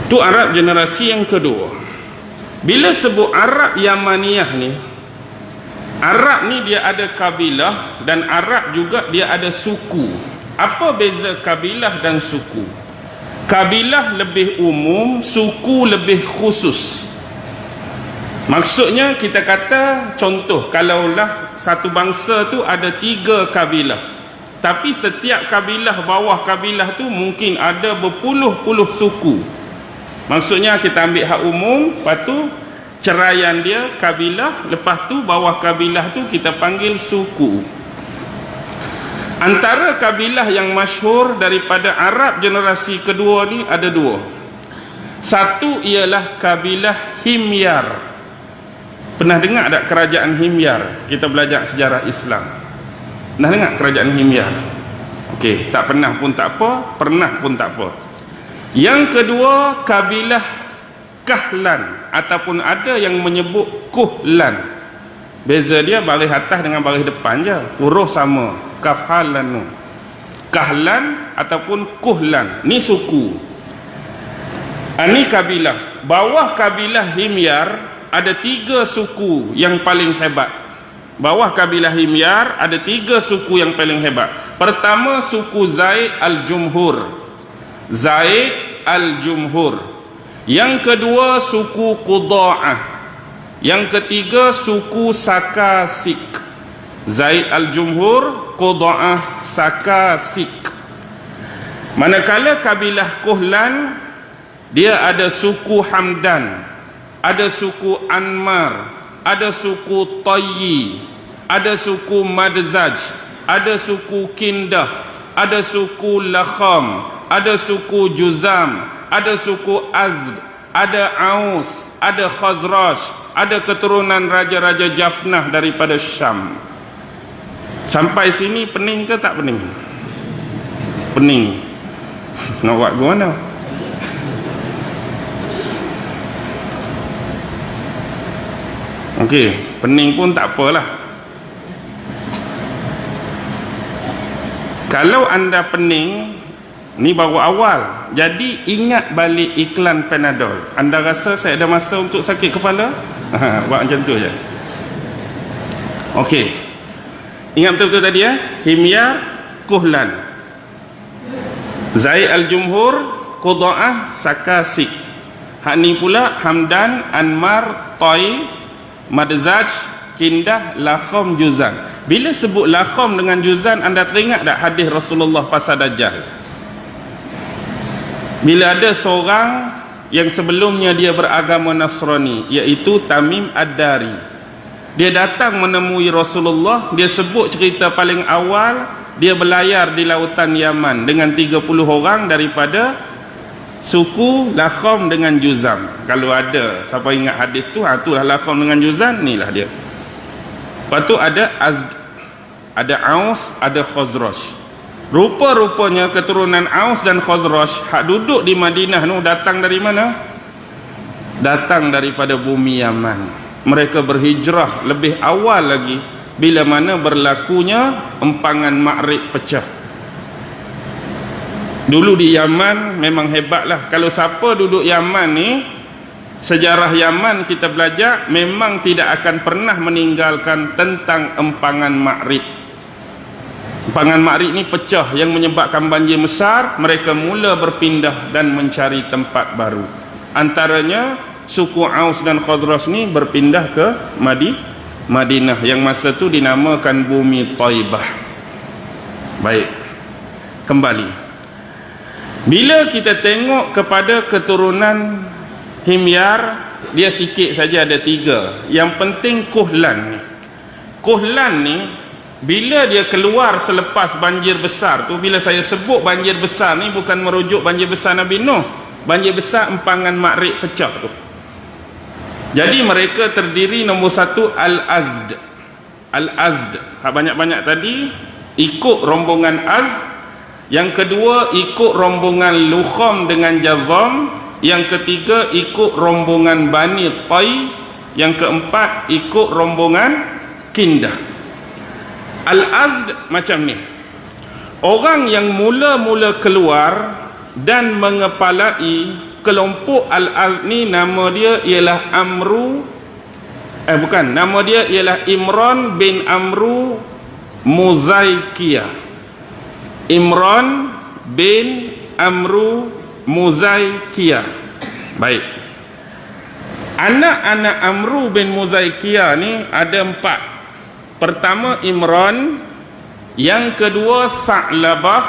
Tu Arab generasi yang kedua. Bila sebut Arab Yamaniyah ni, Arab ni dia ada kabilah, dan Arab juga dia ada suku. Apa beza kabilah dan suku? Kabilah lebih umum, suku lebih khusus. Maksudnya kita kata, contoh, kalaulah satu bangsa tu ada 3 kabilah, tapi setiap kabilah, bawah kabilah tu mungkin ada berpuluh-puluh suku. Maksudnya kita ambil hak umum, lepas tu ceraian dia kabilah, lepas tu bawah kabilah tu kita panggil suku. Antara kabilah yang masyhur daripada Arab generasi kedua ni ada 2. Satu ialah kabilah Himyar. Pernah dengar tak kerajaan Himyar? Kita belajar sejarah Islam. Pernah dengar kerajaan Himyar? Okey, tak pernah pun tak apa, pernah pun tak apa. Yang kedua, kabilah Kahlan, ataupun ada yang menyebut Kuhlan. Beza dia baris atas dengan baris depan je, huruf sama, Kafhalan. Kahlan ataupun Kuhlan, ni suku. Ini kabilah. Bawah kabilah Himyar ada 3 suku yang paling hebat. Bawah kabilah Himyar ada 3 suku yang paling hebat. Pertama, suku Zaid Al-Jumhur. Zaid Al-Jumhur. Yang kedua, suku Quda'ah. Yang ketiga, suku Sakasik. Zaid Al-Jumhur, Quda'ah, Sakasik. Manakala kabilah Kuhlan, dia ada suku Hamdan, ada suku Anmar, ada suku Tayyi, ada suku Madzaj, ada suku Kindah, ada suku Lakham, ada suku Juzam, ada suku Azd, ada Aus, ada Khazraj, ada keturunan raja-raja Jafnah daripada Syam. Sampai sini pening ke tak pening? Pening. Nak buat gimana? Okey, pening pun tak apalah. Kalau anda pening, ni baru awal. Jadi ingat balik iklan Panadol. Anda rasa saya ada masa untuk sakit kepala? Buat macam tu je. Okey. Ingat betul-betul tadi ya? Himyar, Kuhlan, Zaid Al-Jumhur, Quda'ah, Sakasik. Hak ni pula Hamdan, Anmar, Tayy, Madzaj, Kindah, Lakham, Juzan. Bila sebut Lakham dengan Juzan, anda teringat tak hadis Rasulullah pasal Dajjal? Bila ada seorang yang sebelumnya dia beragama Nasrani, iaitu Tamim Ad-Dari, dia datang menemui Rasulullah. Dia sebut cerita paling awal, dia berlayar di lautan Yaman dengan 30 orang daripada suku Lakham dengan Juzam. Kalau ada siapa ingat hadis tu, itulah Lakham dengan Juzam, inilah dia. Lepas tu ada Azd, ada Aus, ada Khazraj. Rupa-rupanya keturunan Aus dan Khazraj hak duduk di Madinah tu datang dari mana? Datang daripada bumi Yaman. Mereka berhijrah lebih awal lagi, bila mana berlakunya empangan Ma'rib pecah. Dulu di Yaman memang hebatlah. Kalau siapa duduk Yaman ni, sejarah Yaman kita belajar, memang tidak akan pernah meninggalkan tentang empangan Ma'rib. Empangan Ma'rib ni pecah, yang menyebabkan banjir besar. Mereka mula berpindah dan mencari tempat baru. Antaranya suku Aus dan Khazraj ni berpindah ke Madinah, yang masa tu dinamakan bumi Taibah. Baik, kembali. Bila kita tengok kepada keturunan Himyar, dia sikit saja ada 3. Yang penting Kuhlan ni. Kuhlan ni bila dia keluar selepas banjir besar tu, bila saya sebut banjir besar ni bukan merujuk banjir besar Nabi Nuh, banjir besar empangan Ma'rib pecah tu. Jadi mereka terdiri, nombor 1 Al-Azd. Al-Azd, banyak-banyak tadi ikut rombongan Azd. Yang kedua ikut rombongan Lukham dengan Jazam. Yang ketiga ikut rombongan Bani Tayy. Yang keempat ikut rombongan Kindah. Al-Azd macam ni. Orang yang mula-mula keluar dan mengepalai kelompok Al-Az ni nama dia ialah nama dia ialah Imran bin Amru Muzaikiyah. Imran bin Amru Muzaikiyah. Baik, anak-anak Amru bin Muzaikiyah ni ada 4. Pertama Imran, yang kedua Sa'labah,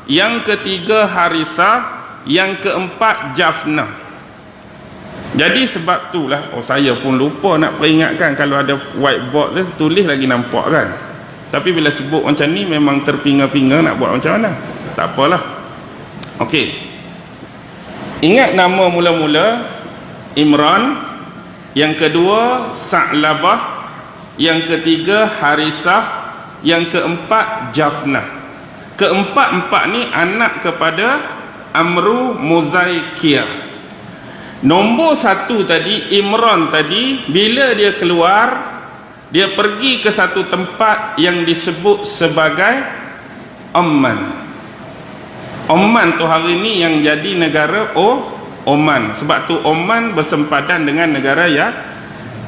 yang ketiga Harisah, yang keempat Jafnah. Jadi sebab itulah saya pun lupa nak peringatkan, kalau ada whiteboard tu tulis lagi nampak kan. Tapi bila sebut macam ni memang terpinga-pinga nak buat macam mana. Tak apalah. Okey. Ingat nama mula-mula Imran, yang kedua Sa'labah, yang ketiga Harisah, yang keempat Jafnah. Keempat-empat ni anak kepada Amru Muzaikiyah. Nombor 1 tadi, Imran tadi, bila dia keluar, dia pergi ke satu tempat yang disebut sebagai Oman. Oman tu hari ni yang jadi negara Oman. Sebab tu Oman bersempadan dengan negara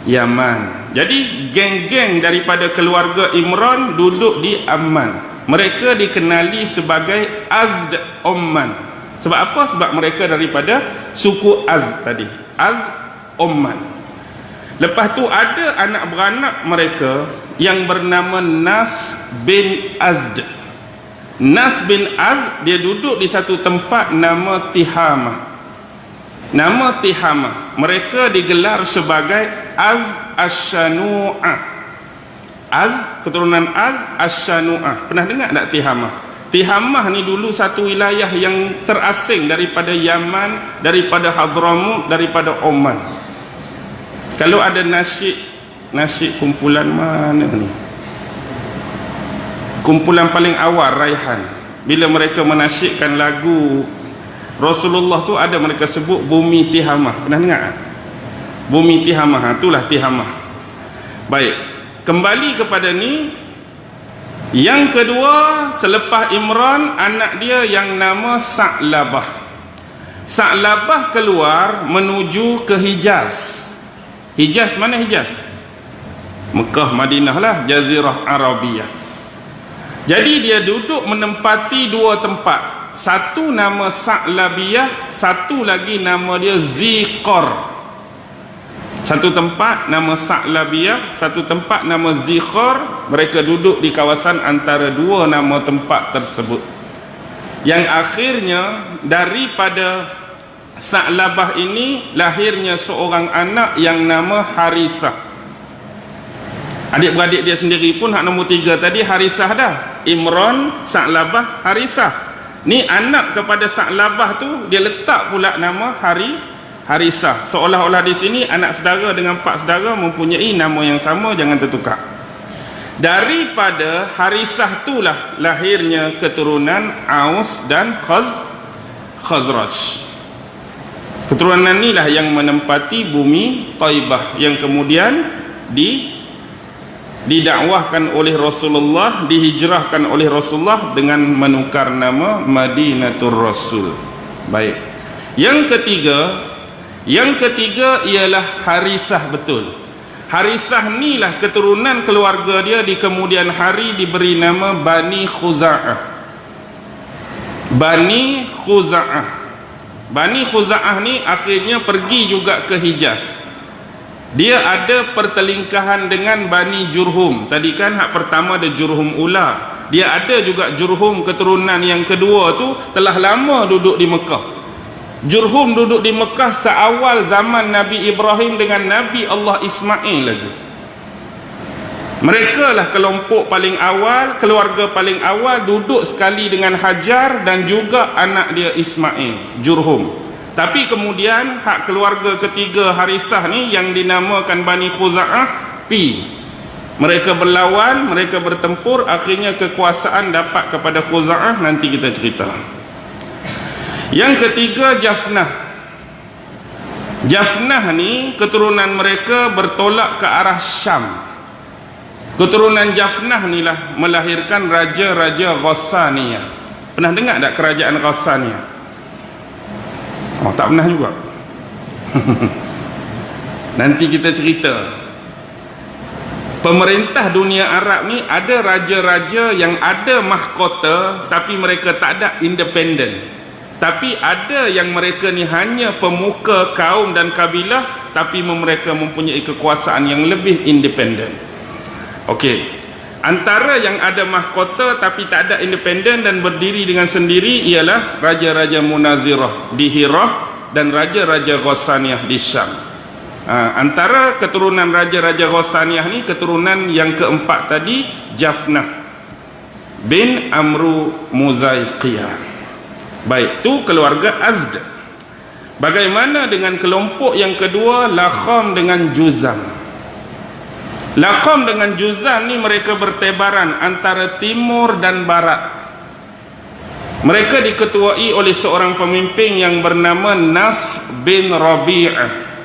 Yaman. Jadi geng-geng daripada keluarga Imran duduk di Amman. Mereka dikenali sebagai Azd Oman. Sebab apa? Sebab mereka daripada suku Az tadi, Az Oman. Lepas tu ada anak beranak mereka yang bernama Nas bin Azd. Nas bin Azd dia duduk di satu tempat nama Tihamah. Nama Tihamah mereka digelar sebagai Az Asyanu'ah. Az, keturunan Az Asyanu'ah. Pernah dengar tak Tihamah? Tihamah ni dulu satu wilayah yang terasing daripada Yaman, daripada Hadramut, daripada Oman. Kalau ada nasyid kumpulan mana ni? Kumpulan paling awal Raihan. Bila mereka menasyidkan lagu Rasulullah tu, ada mereka sebut Bumi Tihamah. Pernah dengar? Bumi Tihamah, itulah Tihamah. Baik, kembali kepada ni. Yang kedua, selepas Imran, anak dia yang nama Sa'labah. Sa'labah keluar menuju ke Hijaz. Hijaz mana Hijaz? Mekah, Madinah lah, Jazirah Arabiyah. Jadi dia duduk menempati 2 tempat. Satu nama Sa'labiyah, satu lagi nama dia Ziqar. Satu tempat nama Sa'labiyah, satu tempat nama Ziqar. Mereka duduk di kawasan antara 2 nama tempat tersebut. Yang akhirnya daripada Sa'labah ini lahirnya seorang anak yang nama Harisah. Adik-beradik dia sendiri pun hak nombor 3 tadi Harisah dah. Imran, Sa'labah, Harisah. Ni anak kepada Sa'labah tu dia letak pula nama Harisah. Seolah-olah di sini anak saudara dengan pak saudara mempunyai nama yang sama, jangan tertukar. Daripada Harisah itulah lahirnya keturunan Aus dan Khazraj. Keturunan inilah yang menempati bumi Taibah yang kemudian didakwahkan oleh Rasulullah, dihijrahkan oleh Rasulullah dengan menukar nama Madinatul Rasul. Baik. Yang ketiga ialah Harisah betul. Harisah inilah keturunan keluarga dia di kemudian hari diberi nama Bani Khuza'ah. Bani Khuza'ah. Bani Khuza'ah ni akhirnya pergi juga ke Hijaz. Dia ada pertelingkahan dengan Bani Jurhum. Tadi kan hak pertama ada Jurhum Ula. Dia ada juga Jurhum keturunan yang kedua tu telah lama duduk di Mekah. Jurhum duduk di Mekah seawal zaman Nabi Ibrahim dengan Nabi Allah Ismail lagi. Mereka lah kelompok paling awal, keluarga paling awal duduk sekali dengan Hajar dan juga anak dia Ismail, Jurhum. Tapi kemudian hak keluarga ketiga Harisah ni yang dinamakan Bani Khuza'ah mereka berlawan, mereka bertempur, akhirnya kekuasaan dapat kepada Khuza'ah, nanti kita cerita. Yang ketiga Jafnah. Jafnah ni keturunan mereka bertolak ke arah Syam. Keturunan Jafnah ni lah melahirkan raja-raja Ghassaniyah. Pernah dengar tak kerajaan Ghassaniyah? Oh, tak pernah juga. Nanti kita cerita. Pemerintah dunia Arab ni ada raja-raja yang ada mahkota tapi mereka tak ada independen. Tapi ada yang mereka ni hanya pemuka kaum dan kabilah tapi mereka mempunyai kekuasaan yang lebih independen. Okey. Antara yang ada mahkota tapi tak ada independen dan berdiri dengan sendiri ialah raja-raja Munazirah di Hirah dan raja-raja Ghassaniyah di Syam. Antara keturunan raja-raja Ghassaniyah ni, keturunan yang keempat tadi, Jafnah bin Amru Muzaiqiyah. Baik, tu keluarga Azd. Bagaimana dengan kelompok yang kedua, Lakham dengan Juzam? Lakham dengan Juzam ni mereka bertebaran antara timur dan barat. Mereka diketuai oleh seorang pemimpin yang bernama Nas bin Rabi'ah.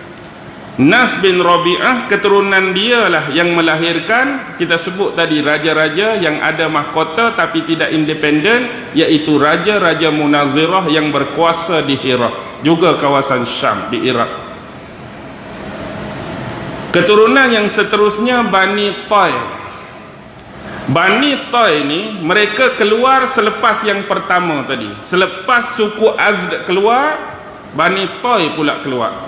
Nas bin Rabi'ah, keturunan dia lah yang melahirkan, kita sebut tadi, raja-raja yang ada mahkota tapi tidak independen, iaitu raja-raja Munazirah yang berkuasa di Hira, juga kawasan Syam di Iraq. Keturunan yang seterusnya Bani Tay. Bani Tay ni mereka keluar selepas yang pertama tadi. Selepas suku Azd keluar, Bani Tay pula keluar.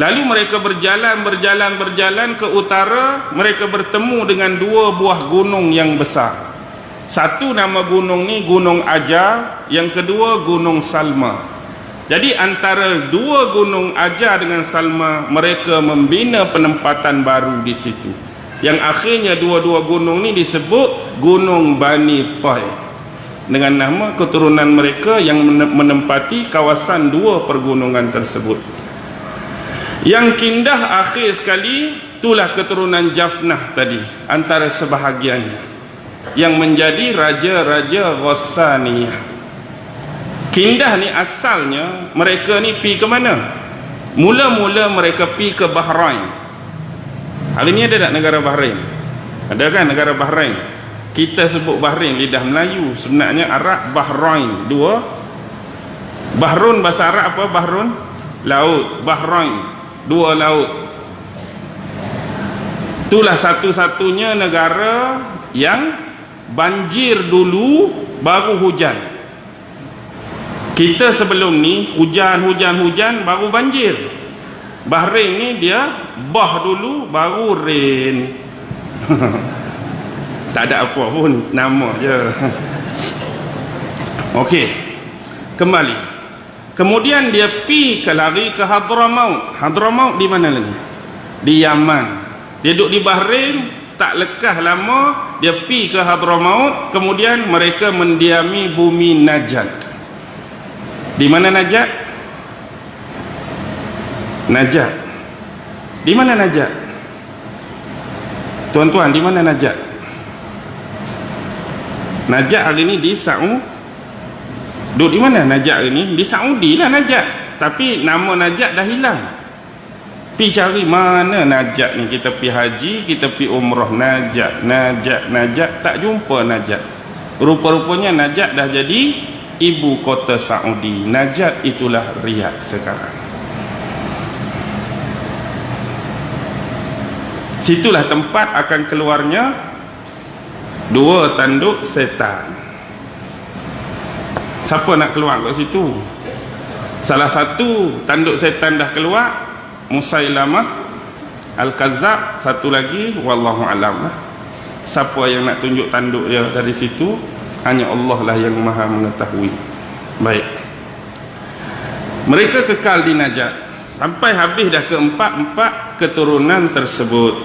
Lalu mereka berjalan ke utara. Mereka bertemu dengan dua buah gunung yang besar. Satu nama gunung ni Gunung Ajar, yang kedua Gunung Salma. Jadi antara dua gunung Ajar dengan Salma, mereka membina penempatan baru di situ, yang akhirnya dua-dua gunung ni disebut Gunung Bani Tay, dengan nama keturunan mereka yang menempati kawasan dua pergunungan tersebut. Yang indah akhir sekali, itulah keturunan Jafnah tadi, antara sebahagiannya, yang menjadi raja-raja Ghassaniyah. Kindah ni asalnya mereka ni pi ke mana? Mula-mula mereka pi ke Bahrain. Hari ni ada tak negara Bahrain? Ada kan negara Bahrain? Kita sebut Bahrain lidah Melayu, sebenarnya Arab Bahrain. Dua. Bahrun bahasa Arab apa? Bahrun laut, Bahrain dua laut. Itulah satu-satunya negara yang banjir dulu baru hujan. Kita sebelum ni hujan baru banjir. Bahrain ni dia bah dulu baru rain. Tak ada apa pun, nama je. Okey, kembali. Kemudian dia lari ke Hadramaut. Hadramaut di mana lagi? Di Yaman. Dia duduk di Bahrain, tak lekah lama dia pi ke Hadramaut. Kemudian mereka mendiami bumi Najd. Di mana Najd? Najd. Di mana Najd? Tuan-tuan, di mana Najd? Najd hari ini di Saudi. Duduk di mana Najd hari ini? Di Saudi lah Najd. Tapi nama Najd dah hilang. Pi cari mana Najd ni. Kita pi haji, kita pi umrah, Najd, tak jumpa Najd. Rupa-rupanya Najd dah jadi ibu kota Saudi. Najd itulah Riyadh sekarang. Situlah tempat akan keluarnya dua tanduk setan. Siapa nak keluar kat situ? Salah satu tanduk setan dah keluar, Musailamah Al-Kazzab. Satu lagi wallahu alam lah. Siapa yang nak tunjuk tanduk dia dari situ, hanya Allah lah yang maha mengetahui. Baik, mereka kekal di Najd sampai habis dah keempat keturunan tersebut.